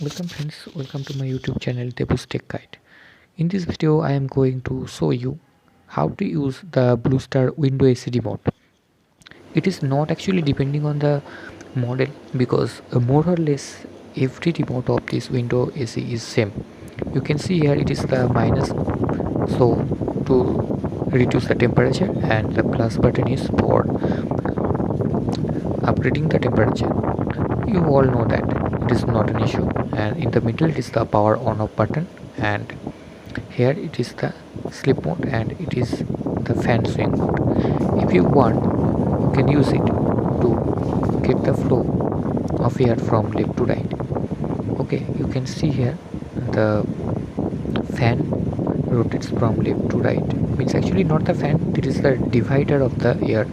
Welcome friends, welcome to my YouTube channel Debu's Tech Guide. In this video I am going to show you how to use the Blue Star window AC remote. It is not actually depending on the model because more or less every remote of this window AC is same. You can see here it is the minus, so to reduce the temperature, and the plus button is for upgrading the temperature. You all know that it is not an issue, and in the middle it is the power on off button, and here it is the sleep mode, and it is the fan swing mode. If you want, you can use it to get the flow of air from left to right. Okay, you can see here the fan rotates from left to right, means actually not the fan, it is the divider of the air,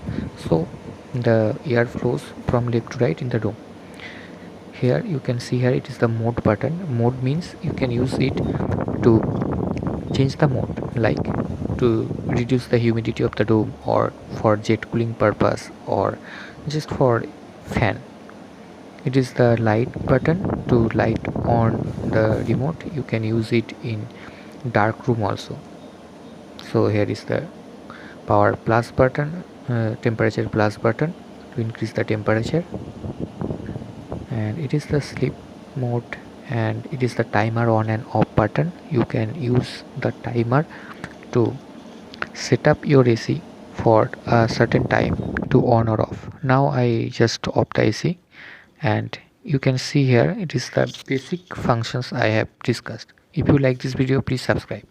so the air flows from left to right in the room. Here you can see here it is the mode button. Mode means you can use it to change the mode, like to reduce the humidity of the room, or for jet cooling purpose, or just for fan. It is the light button to light on the remote. You can use it in dark room also. So here is the power plus button, temperature plus button to increase the temperature, and it is the sleep mode, and it is the timer on and off button. You can use the timer to set up your AC for a certain time to on or off. Now I just off the AC, and you can see here it is the basic functions I have discussed. If you like this video, please subscribe.